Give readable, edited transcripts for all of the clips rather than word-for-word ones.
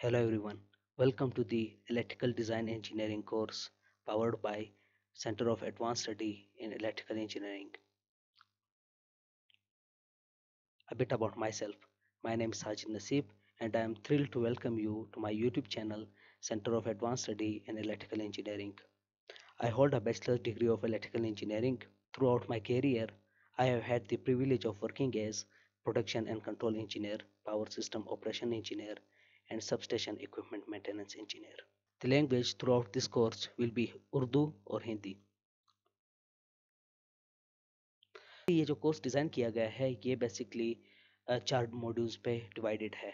Hello everyone, welcome to the Electrical Design Engineering course powered by Center of Advanced Study in Electrical Engineering. A bit about myself. My name is Sajid Nasib and I am thrilled to welcome you to my YouTube channel Center of Advanced Study in Electrical Engineering. I hold a bachelor's degree of electrical engineering. Throughout my career, I have had the privilege of working as production and control engineer, power system operation engineer, and substation equipment maintenance engineer. The language throughout this course will be Urdu और हिंदी। ये जो course design किया गया है ये basically चार modules पे divided है।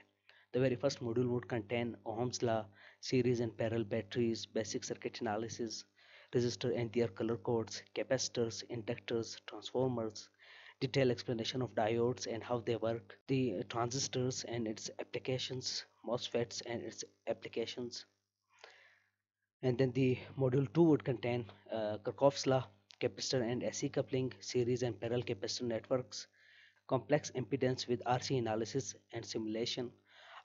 The very first module would contain Ohm's law, series and parallel batteries, basic circuit analysis, resistor and their color codes, capacitors, inductors, transformers, detailed explanation of diodes and how they work, the transistors and its applications, MOSFETs and its applications. And then the module 2 would contain Kirchhoff's law, capacitor and AC coupling, series and parallel capacitor networks, complex impedance with RC analysis and simulation,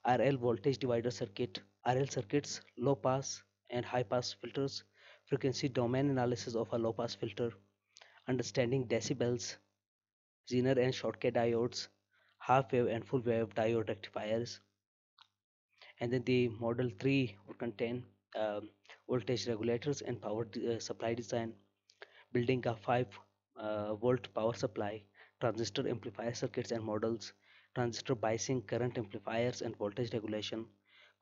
RL voltage divider circuit, RL circuits, low pass and high pass filters, frequency domain analysis of a low pass filter, understanding decibels, Zener and Schottky diodes, half wave and full wave diode rectifiers. And then the model 3 would contain voltage regulators and power supply design, building a 5 volt power supply, transistor amplifier circuits and models, transistor biasing current amplifiers and voltage regulation,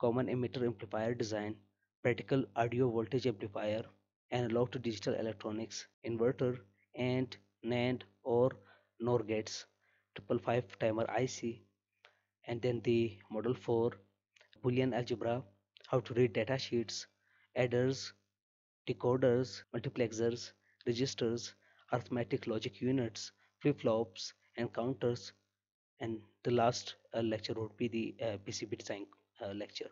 common emitter amplifier design, practical audio voltage amplifier, analog to digital electronics, inverter, and NAND or NOR gates, 555 timer IC, and then the model 4 Boolean algebra, how to read data sheets, adders, decoders, multiplexers, registers, arithmetic logic units, flip-flops, and counters. And the last lecture would be the PCB design lecture.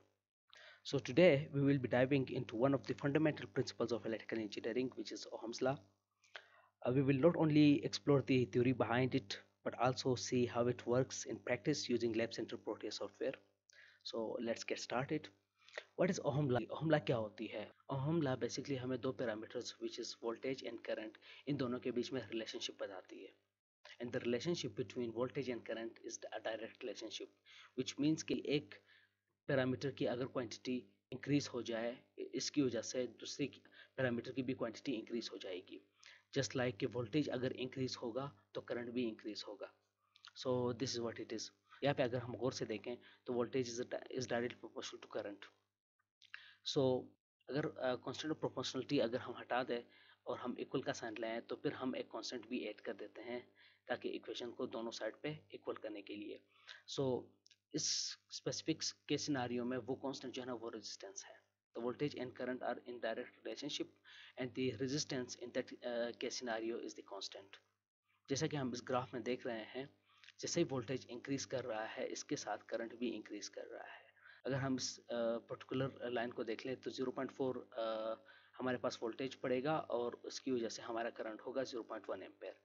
So today we will be diving into one of the fundamental principles of electrical engineering, which is Ohm's law. We will not only explore the theory behind it, but also see how it works in practice using Lab Center Proteus software. So let's get started. What is Ohm law? Ohm law क्या होती है? Ohm law basically हमें दो parameters which is voltage and current इन दोनों के बीच में relationship बताती है. And the relationship between voltage and current is a direct relationship, which means कि एक पैरामीटर की अगर क्वांटिटी इंक्रीज हो जाए इसकी वजह से दूसरी पैरामीटर की भी क्वांटिटी इंक्रीज हो जाएगी. जस्ट लाइक कि वोल्टेज अगर इंक्रीज होगा तो करंट भी इंक्रीज होगा. So this is what it is. यहाँ पे अगर हम गौर से देखें तो voltage is directly proportional to current. So अगर कांस्टेंट ऑफ प्रोपोर्शनलिटी अगर हम हटा दें और हम इक्वल का साइन लाएं तो फिर हम एक कांस्टेंट भी ऐड कर देते हैं ताकि इक्वेशन को दोनों साइड पे इक्वल करने के लिए. सो इस स्पेसिफिक के सिनारियो में वो कांस्टेंट जो है ना वो रेजिस्टेंस है. The voltage and current are in direct relationship and the resistance in that case scenario is the constant. जैसा कि हम इस ग्राफ में देख रहे हैं जैसे ही वोल्टेज इंक्रीज कर रहा है इसके साथ करंट भी इंक्रीज कर रहा है. अगर हम इस पर्टिकुलर लाइन को देख लें तो 0.4 हमारे पास वोल्टेज पड़ेगा और उसकी वजह से हमारा करंट होगा 0.1 एम्पेयर.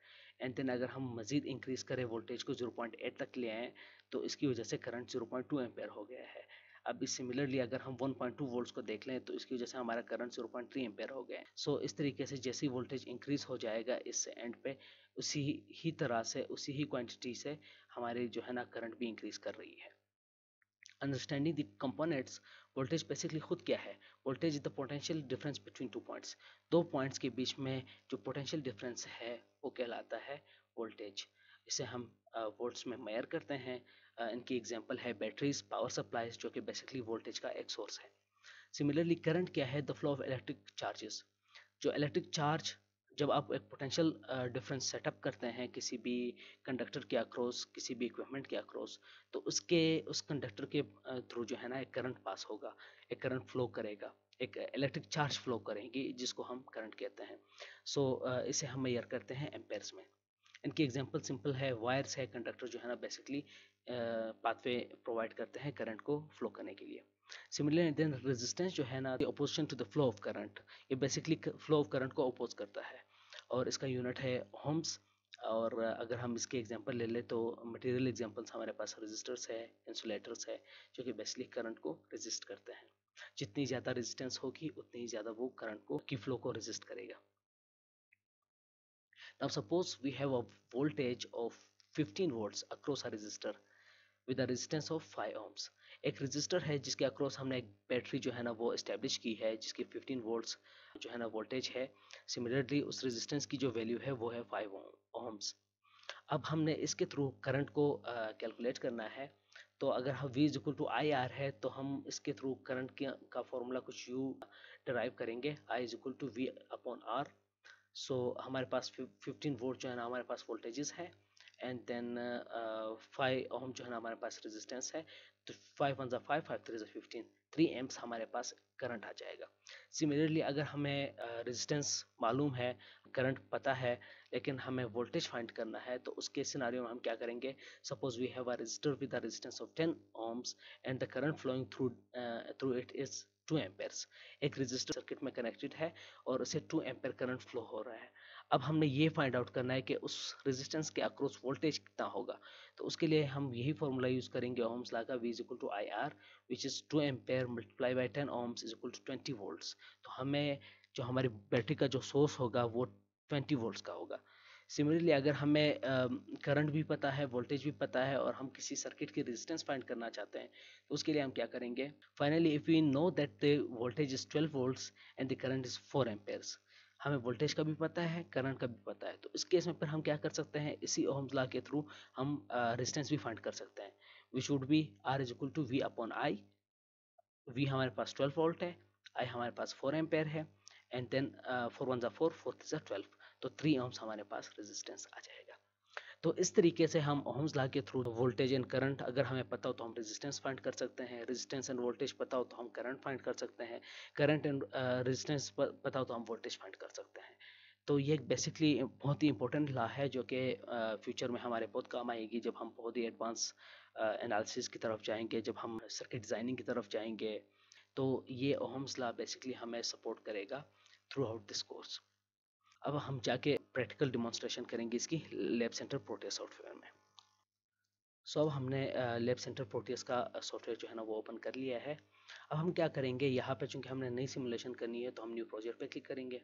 एंड देन अगर हम मज़ीद इंक्रीज करें वोल्टेज को 0.8 तक ले आएँ तो इसकी वजह से करंट 0.2 एम्पेयर हो गया है. अब सिमिलरली अगर हम 1.2 वोल्ट्स को देख लें तो इसकी वजह से हमारा करंट 0.3 एम्पेयर हो गया है. सो इस तरीके से जैसे ही वोल्टेज इंक्रीज हो जाएगा इस एंड पे उसी ही तरह से उसी ही क्वांटिटी से हमारे जो है ना करंट भी इंक्रीज कर रही है. Understanding the components. Voltage basically खुद क्या है? Voltage is the potential difference between two points. दो पॉइंट्स के बीच में जो पोटेंशियल डिफरेंस है वो कहलाता है वोल्टेज. इसे हम वोल्ट्स में मेजर करते हैं. इनकी एग्जांपल है बैटरीज, पावर सप्लाईज जो कि बेसिकली वोल्टेज का एक सोर्स है. सिमिलरली करंट क्या है? The flow of electric charges. जो इलेक्ट्रिक चार्ज जब आप एक पोटेंशियल डिफरेंस सेटअप करते हैं किसी भी कंडक्टर के अक्रॉस किसी भी इक्विपमेंट के अक्रॉस तो उस कंडक्टर के थ्रू जो है ना एक करंट पास होगा, एक करंट फ्लो करेगा, एक इलेक्ट्रिक चार्ज फ्लो करेंगी जिसको हम करंट कहते हैं. सो इसे हम मेजर करते हैं एम्पेयर्स में. इनकी एग्जांपल सिंपल है. वायर्स है, कंडक्टर जो है ना बेसिकली पाथवे प्रोवाइड करते हैं करंट को फ्लो करने के लिए. सिमिलरली देन रेजिस्टेंस जो है ना opposition to the flow of current. ये बेसिकली फ्लो ऑफ करंट को अपोज करता है और इसका यूनिट है ओम्स. और अगर हम इसके एग्जांपल ले लें तो मटेरियल एग्जांपल्स हमारे पास रेजिस्टर्स है, इंसुलेटर्स है, जो कि बेसिकली करंट को रेजिस्ट करते हैं। जितनी ज़्यादा रेजिस्टेंस होगी उतनी ही ज़्यादा वो करंट को की फ्लो को रेजिस्ट करेगा। Now suppose we have a voltage of 15 volts across a resistor with a resistance of 5 ohms। एक रेजिस्टर है जिसके अक्रॉस हमने एक बैटरी जो है ना वो एस्टेब्लिश की है, जिसकी 15 वोल्ट्स जो है ना वोल्टेज है। सिमिलरली उस रेजिस्टेंस की जो वैल्यू है वो है 5 ohms। अब हमने इसके थ्रू करंट को कैलकुलेट करना है। तो अगर हम V equal to I R है तो हम इसके थ्रू करंट का फॉर्मूला कुछ यू डिराइव करेंगे, I equal to V upon R. So हमारे पास 15 वोल्ट जो है ना हमारे पास वोल्टेजेस है, एंड देन 5 ओम जो है ना हमारे पास रेजिस्टेंस है। तो 5 वन ज़ा 5, 5 3 ज़ा 15, 3 एम्प्स हमारे पास करंट आ जाएगा। सिमिलरली अगर हमें रेजिस्टेंस मालूम है, करंट पता है, लेकिन हमें वोल्टेज फाइंड करना है, तो उसके सिनारियो में हम क्या करेंगे। Suppose we have a resistor with a resistance of 10 ohms and the current flowing through it is 2 amperes. एक रेजिस्टर सर्किट में कनेक्टेड है और उसे 2 एम्पेयर करंट फ्लो हो रहा है। अब हमने ये फाइंड आउट करना है कि उस रेजिस्टेंस के अक्रॉस वोल्टेज कितना होगा। तो उसके लिए हम यही फॉर्मूला यूज करेंगे ओम्स लॉ का, V is equal to I R which is 2 ampere multiply by 10 ohms is equal to 20 volts. तो हमें जो हमारी बैटरी का जो सोर्स होगा वो 20 वोल्ट्स का होगा। सिमिलरली अगर हमें करंट भी पता है, वोल्टेज भी पता है, और हम किसी सर्किट की रेजिस्टेंस फाइंड करना चाहते हैं, तो उसके लिए हम क्या करेंगे। Finally if we know that the voltage is 12 volts and the current is 4 amperes, हमें वोल्टेज का भी पता है, करंट का भी पता है, तो इस केस में फिर हम क्या कर सकते हैं, इसी ओहम्स लॉ के थ्रू हम रेजिस्टेंस भी फाइंड कर सकते हैं, which would be R is equal to V upon I. V हमारे पास 12 वोल्ट है, आई हमारे पास 4 एम्पेयर है, एंड देन 4 वन ज़ा 4, 4 थ्री ज़ा 12, तो 3 ohms हमारे पास रेजिस्टेंस आ जाएगा। तो इस तरीके से हम ओहम्स लॉ के थ्रू वोल्टेज एंड करंट अगर हमें पता हो तो हम रेजिस्टेंस फाइंड कर सकते हैं, रेजिस्टेंस एंड वोल्टेज पता हो तो हम करंट फाइंड कर सकते हैं, करंट एंड रेजिस्टेंस पता हो तो हम वोल्टेज फाइंड कर सकते हैं। तो ये बेसिकली बहुत ही इंपॉर्टेंट लॉ है जो कि फ्यूचर में हमारे बहुत काम आएगी, जब हम बहुत ही एडवांस एनालिसिस की तरफ जाएंगे, जब हम सर्किट डिज़ाइनिंग की तरफ जाएंगे। तो ये ओहम्स लॉ बेसिकली हमें सपोर्ट करेगा थ्रू आउट दिस कोर्स। अब हम जाके प्रैक्टिकल डिमॉन्स्ट्रेशन करेंगे इसकी लैब सेंटर प्रोटिया सॉफ्टवेयर में। सो अब हमने लैब सेंटर प्रोटियस का सॉफ्टवेयर जो है ना वो ओपन कर लिया है। अब हम क्या करेंगे, यहाँ पे चूंकि हमने नई सिमुलेशन करनी है तो हम न्यू प्रोजेक्ट पे क्लिक करेंगे।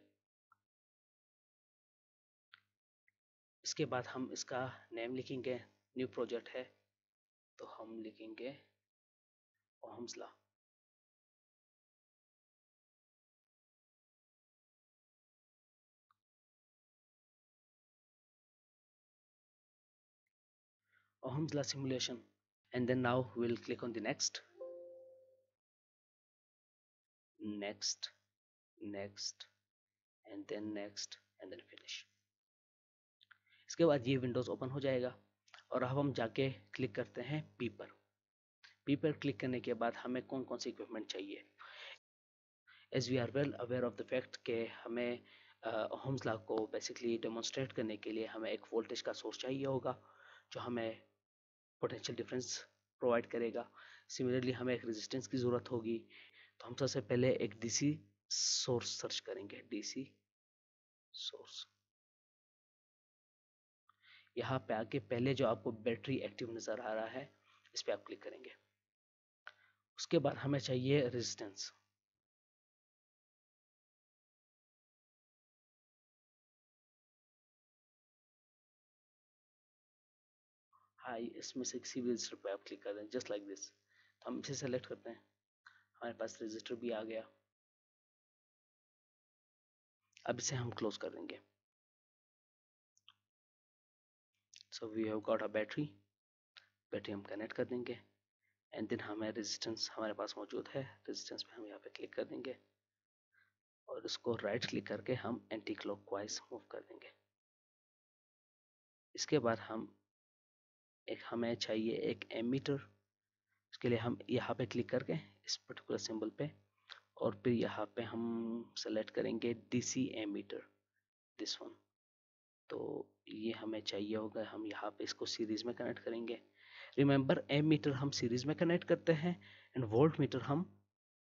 इसके बाद हम इसका नेम लिखेंगे, न्यू प्रोजेक्ट है तो हम लिखेंगे Ohm's law. Ohm's law simulation, and then now we will click on the next, next, next, and then next, and then finish. इसके बाद ये विंडोज ओपन हो जाएगा और अब हम जाके क्लिक करते हैं पी पर। पी पर क्लिक करने के बाद हमें कौन कौन सी इक्विपमेंट चाहिए। As we are well aware of the fact कि हमें ओहम्स लॉ को बेसिकली डेमोन्स्ट्रेट करने के लिए हमें एक वोल्टेज का सोर्स चाहिए होगा जो हमें पोटेंशियल डिफरेंस प्रोवाइड करेगा। सिमिलरली हमें एक रेजिस्टेंस की ज़रूरत होगी। तो हम सबसे पहले एक डीसी सोर्स सर्च करेंगे, डीसी सोर्स। यहाँ पे आके पहले जो आपको बैटरी एक्टिव नज़र आ रहा है इस पर आप क्लिक करेंगे। उसके बाद हमें चाहिए रेजिस्टेंस। हाँ, इसमें से किसी भी रजिस्टर पे आप क्लिक कर दें, जस्ट लाइक दिस। तो हम इसे सेलेक्ट करते हैं, हमारे पास रजिस्टर भी आ गया। अब इसे हम क्लोज कर देंगे। So we have got a battery, battery हम कनेक्ट कर देंगे, एंड देन हमें रेजिस्टेंस हमारे पास मौजूद है, रेजिस्टेंस पे हम यहाँ पे क्लिक कर देंगे और इसको राइट क्लिक करके हम एंटी क्लॉकवाइज मूव कर देंगे। इसके बाद हम हमें चाहिए एक एमीटर। इसके लिए हम यहाँ पे क्लिक करके इस पर्टिकुलर सिंबल पे, और फिर यहाँ पे हम सेलेक्ट करेंगे डीसी एमीटर, दिस वन। तो ये हमें चाहिए होगा, हम यहाँ पे इसको सीरीज में कनेक्ट करेंगे। रिमेंबर, एम मीटर हम सीरीज में कनेक्ट करते हैं एंड वोल्ट मीटर हम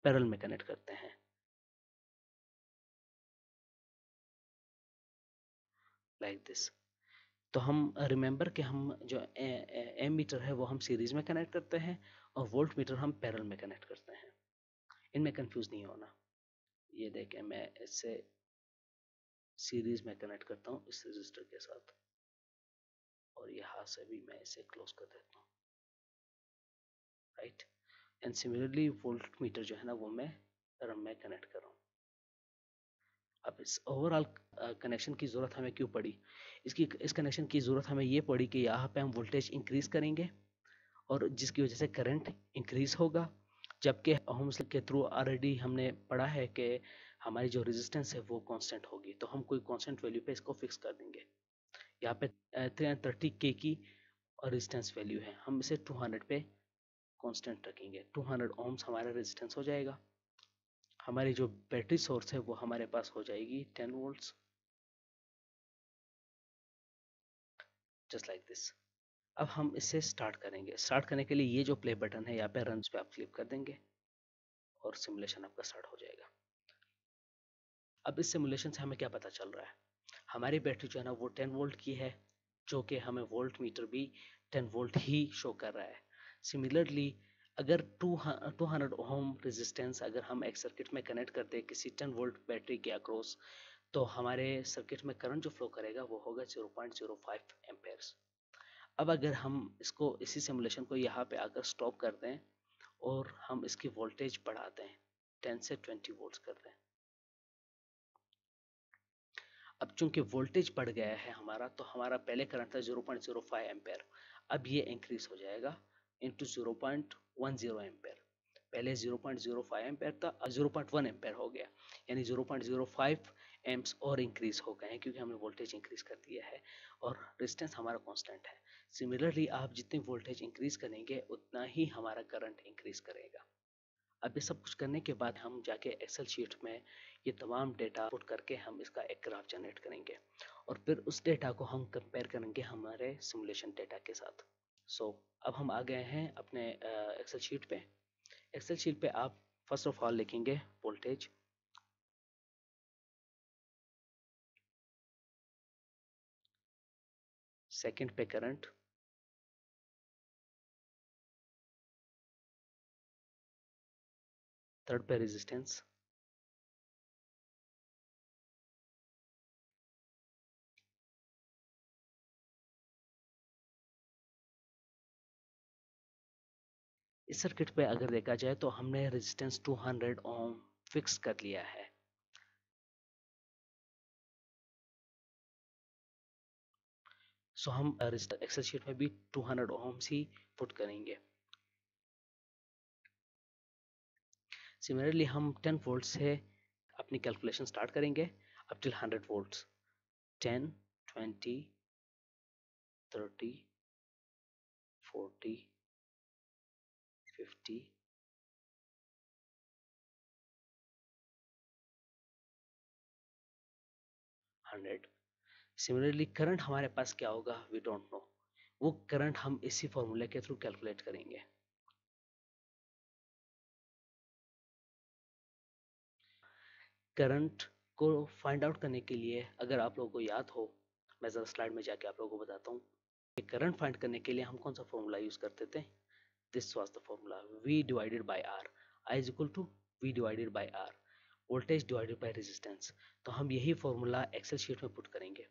पैरेलल में कनेक्ट करते हैं, लाइक दिस। तो हम रिमेंबर कि हम जो एम मीटर है वो हम सीरीज में कनेक्ट करते हैं और वोल्ट मीटर हम पैरेलल में कनेक्ट करते हैं। इनमें कंफ्यूज नहीं होना। ये देखें, मैं इससे सीरीज में कनेक्ट करता हूँ इस रजिस्टर के साथ, और यहाँ से भी मैं इसे क्लोज कर देता हूँ, right. And similarly volt meter जो है ना वो मैं पैरेलल में कनेक्ट कर रहा हूँ। अब इस ओवरऑल कनेक्शन की ज़रूरत हमें क्यों पड़ी? इस कनेक्शन की ज़रूरत हमें ये पड़ी कि यहाँ पे हम वोल्टेज इंक्रीज करेंगे और जिसकी वजह से करंट इंक्रीज होगा, जबकि ओहम्स के थ्रू ऑलरेडी हमने पढ़ा है कि हमारी जो रेजिस्टेंस है वो कांस्टेंट होगी, तो हम कोई कांस्टेंट वैल्यू पे इसको फिक्स कर देंगे। यहाँ पे 330 के की और रेजिस्टेंस वैल्यू है, हम इसे 200 पे कांस्टेंट रखेंगे। 200 ओम्स हमारा रेजिस्टेंस हो जाएगा। हमारी जो बैटरी सोर्स है वो हमारे पास हो जाएगी 10 वोल्ट्स, जस्ट लाइक दिस। अब हम इसे स्टार्ट करेंगे। स्टार्ट करने के लिए ये जो प्ले बटन है यहाँ पे रन पे आप क्लिक कर देंगे और सिमुलेशन आपका स्टार्ट हो जाएगा। अब इस सिमुलेशन से हमें क्या पता चल रहा है? हमारी बैटरी जो है ना वो 10 वोल्ट की है, जो कि हमें वोल्ट मीटर भी 10 वोल्ट ही शो कर रहा है। सिमिलरली अगर 200 ओम रेजिस्टेंस अगर हम एक सर्किट में कनेक्ट करते हैं किसी 10 वोल्ट बैटरी के अक्रॉस, तो हमारे सर्किट में करंट जो फ्लो करेगा वो होगा 0.05 एम्पेयर्स। अब अगर हम इसको इसी सिमुलेशन को यहाँ पे आकर स्टॉप कर दें और हम इसकी वोल्टेज बढ़ाते हैं, 10 से 20 वोल्ट्स कर दें। अब चूंकि वोल्टेज बढ़ गया है हमारा, तो हमारा पहले करंट था 0.05 एम्पेयर, अब ये इंक्रीज हो जाएगा इंटू 0.10 एम्पेयर। पहले 0.05 एम्पेयर था, अब 0.1 एम्पेयर हो गया, यानी 0.05 एम्प्स और इंक्रीज हो गए हैं क्योंकि हमने वोल्टेज इंक्रीज कर दिया है और रेजिस्टेंस हमारा कांस्टेंट है। सिमिलरली आप जितनी वोल्टेज इंक्रीज करेंगे उतना ही हमारा करंट इंक्रीज करेगा। अब ये सब कुछ करने के बाद हम जाके एक्सेल शीट में ये तमाम डेटा पुट करके हम इसका एक ग्राफ जनरेट करेंगे और फिर उस डेटा को हम कंपेयर करेंगे हमारे सिमुलेशन डेटा के साथ। अब हम आ गए हैं अपने एक्सेल शीट पे। एक्सेल शीट पे आप फर्स्ट ऑफ ऑल लिखेंगे वोल्टेज, सेकंड पे करंट, थर्ड पे रेजिस्टेंस, इस सर्किट पे अगर देखा जाए तो हमने रेजिस्टेंस 200 ओम फिक्स कर लिया है। हम एक्सेल शीट में भी 200 ओम्स ही पुट करेंगे। सिमिलरली हम 10 वोल्ट से अपनी कैलकुलेशन स्टार्ट करेंगे up till 100 volts. 10, 20, 30, 40, 50, 100। Similarly current हमारे पास क्या होगा वी डोंट नो, वो करंट हम इसी फॉर्मूले के थ्रू कैलकुलेट करेंगे। करंट को फाइंड आउट करने के लिए अगर आप लोगों को याद हो, मैं जरा स्लाइड में जाके आप लोगों को बताता हूँ। करंट फाइंड करने के लिए हम कौन सा फॉर्मूला यूज करते थे? This was the formula, V divided by R, I is equal to V divided by R, voltage divided by resistance. तो हम यही फॉर्मूला एक्सेल शीट में पुट करेंगे,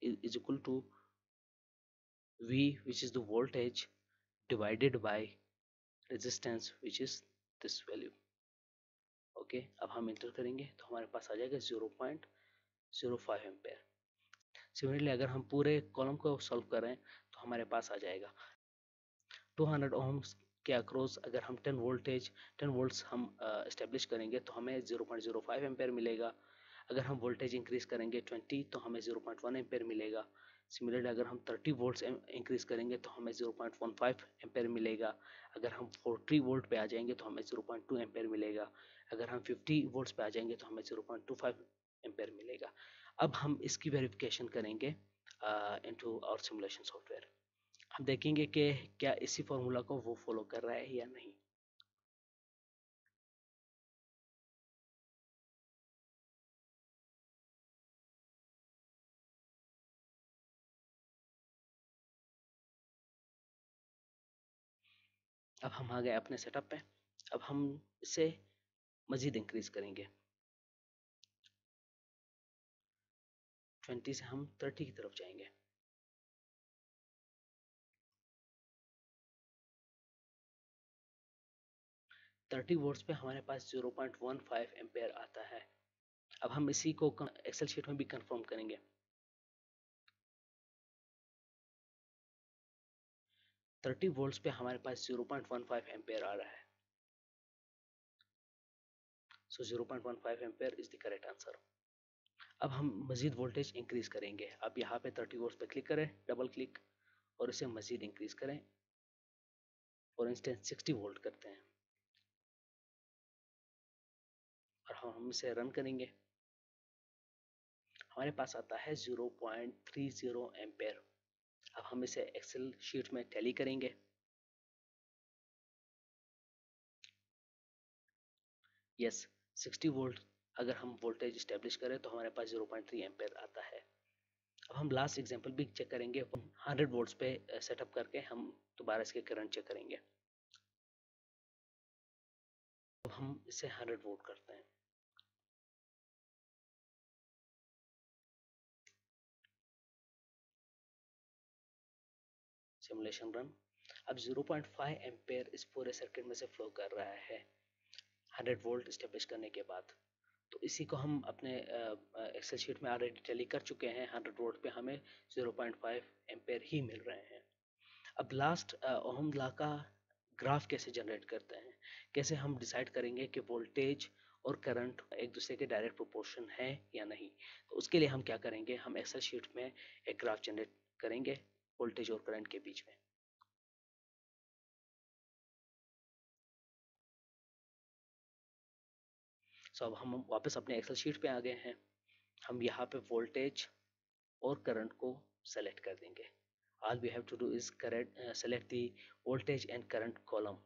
is equal to V which is the voltage divided by resistance which is this value। Okay, अब हम inter करेंगे तो हमारे पास आ जाएगा 0.05 एम्पेयर। सिमिलरली अगर हम पूरे कॉलम को सॉल्व करें तो हमारे पास आ जाएगा 200 ओम्स के अक्रॉस अगर हम 10 वोल्ट्स हम इस्टेब्लिश करेंगे तो हमें 0.05 एम्पेयर मिलेगा। अगर हम वोल्टेज इंक्रीज करेंगे 20 तो हमें 0.1 एम्पेयर मिलेगा। सिमिलरली अगर हम 30 वोल्ट्स इंक्रीज करेंगे तो हमें 0.15 एम्पेयर मिलेगा। अगर हम 40 वोल्ट पे आ जाएंगे तो हमें 0.2 एम्पेयर मिलेगा। अगर हम 50 वोल्ट्स पे आ जाएंगे तो हमें 0.25 एम्पेयर मिलेगा। अब हम इसकी वेरिफिकेशन करेंगे इनटू आवर सिमुलेशन सॉफ्टवेयर। हम देखेंगे कि क्या इसी फॉर्मूला को वो फॉलो कर रहा है या नहीं। अब हम आ गए अपने सेटअप पे। अब हम इसे मज़ीद इंक्रीज़ करेंगे। 20 से हम 30 की तरफ जाएंगे। 30 वोल्ट्स पे हमारे पास 0.15 एम्पेयर आता है। अब हम इसी को एक्सेल शीट में भी कंफर्म करेंगे। 30 वोल्ट्स पे हमारे पास 0.15 एम्पेयर आ रहा है। सो 0.15 ampere is the correct answer. अब हम मजीद वोल्टेज इंक्रीज करेंगे। अब यहाँ पे 30 वोल्ट्स पे क्लिक करें, डबल क्लिक, और इसे मजीद इंक्रीज करें। फॉर इंस्टेंस 60 वोल्ट करते हैं और हम इसे रन करेंगे। हमारे पास आता है 0.30 एम्पेयर। अब हम इसे एक्सेल शीट में टैली करेंगे। यस, 60 वोल्ट अगर हम वोल्टेज स्टेब्लिश करें तो हमारे पास 0.3 एम्पेयर आता है। अब हम लास्ट एग्जांपल भी चेक करेंगे। 100 वोल्ट्स पे सेटअप करके हम दोबारा इसके करंट चेक करेंगे। अब हम इसे 100 वोल्ट करते हैं। Simulation run. अब 0.5 एम्पेयर इस पूरे सर्किट में से फ्लो कर रहा है 100 वोल्ट स्टेब्लिश करने के बाद। तो इसी को हम अपने एक्सेल शीट में ऑलरेडी टैली कर चुके हैं। 100 वोल्ट पे हमें 0.5 एम्पेयर ही मिल रहे हैं। अब लास्ट ओहम लॉ का ग्राफ कैसे जनरेट करते हैं, कैसे हम डिसाइड करेंगे कि वोल्टेज और करंट एक दूसरे के डायरेक्ट प्रोपोर्शन है या नहीं। तो उसके लिए हम क्या करेंगे, हम एक्सेल शीट में एक ग्राफ जनरेट करेंगे वोल्टेज और करंट के बीच में। सो अब हम वापस अपने एक्सेल शीट पे आ गए हैं। हम यहाँ पे वोल्टेज और करंट को सेलेक्ट कर देंगे। All we have to do is correct select the voltage and current column,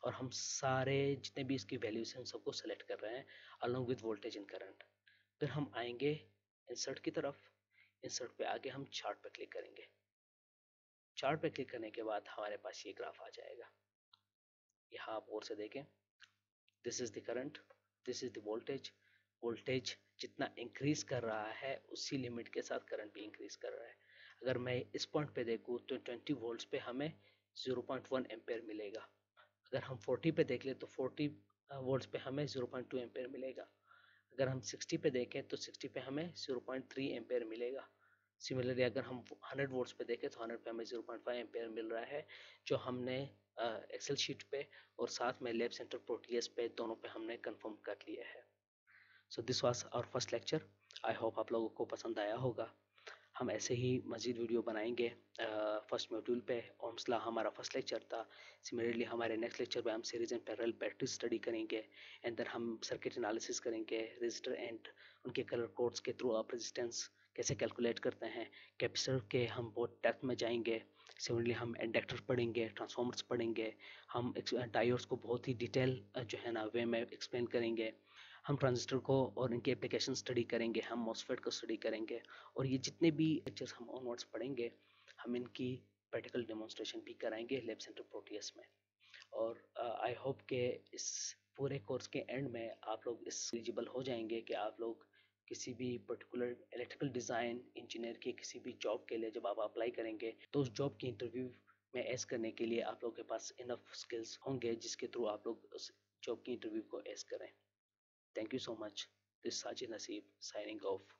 और हम सारे जितने भी इसकी वैल्यूज हैं उन सबको सेलेक्ट कर रहे हैं along with voltage and current. फिर हम आएंगे इंसर्ट की तरफ। इंसर्ट पे आके हम चार्ट पे क्लिक करेंगे। चार्ट पे क्लिक करने के बाद हमारे पास ये ग्राफ आ जाएगा। यहाँ आप और से देखें, this is the current, this is the voltage. Voltage जितना इंक्रीज कर रहा है उसी लिमिट के साथ करंट भी इंक्रीज कर रहा है। अगर मैं इस पॉइंट पे देखूँ तो 20 वोल्ट्स पे हमें 0.1 एम्पेयर मिलेगा। अगर हम 40 पे देख ले तो 40 वोल्ट्स पे हमें 0.2 एम्पेयर मिलेगा। अगर हम 60 पे देखें तो 60 पे हमें 0.3 एम्पेयर मिलेगा। सिमिलरली अगर हम 100 वोल्ट्स पे देखें तो 100 पे हमें 0.5 एम्पेयर मिल रहा है, जो हमने एक्सेल शीट पे और साथ में लैब सेंटर प्रोटीएस पे दोनों पे हमने कंफर्म कर लिया है। So this was our first lecture. I hope आप लोगों को पसंद आया होगा। हम ऐसे ही मज़ीद वीडियो बनाएंगे। फर्स्ट मॉड्यूल पे ओम्स लॉ हमारा फर्स्ट लेक्चर था। सिमिलरली हमारे नेक्स्ट लेक्चर पे हम series and parallel battery study करेंगे, एंड देन हम सर्किट एनालिसिस करेंगे, रजिस्टर एंड उनके कलर कोड्स के थ्रू आप रेजिस्टेंस कैसे कैलकुलेट करते हैं। कैपेसिटर के हम बहुत डेप्थ में जाएंगे। सिमिलरली हम इंडक्टर पढ़ेंगे, ट्रांसफॉर्मर्स पढ़ेंगे। हम डायोड्स को बहुत ही डिटेल जो है ना वे में एक्सप्लेन करेंगे। हम ट्रांजिस्टर को और इनके एप्लीकेशन स्टडी करेंगे। हम मॉसफेट को स्टडी करेंगे। और ये जितने भी लेक्चर्स हम ऑनवर्ड्स पढ़ेंगे, हम इनकी प्रैक्टिकल डेमोन्स्ट्रेशन भी कराएंगे लैब सेंटर प्रोटीएस में। और आई होप के इस पूरे कोर्स के एंड में आप लोग इस एलिजिबल हो जाएंगे कि आप लोग किसी भी पर्टिकुलर इलेक्ट्रिकल डिज़ाइन इंजीनियर की किसी भी जॉब के लिए जब आप अप्लाई करेंगे तो उस जॉब की इंटरव्यू में एस करने के लिए आप लोग के पास इनफ स्किल्स होंगे जिसके थ्रू आप लोग उस जॉब की इंटरव्यू को एस करें। Thank you so much. This is Sajid Naseeb signing off.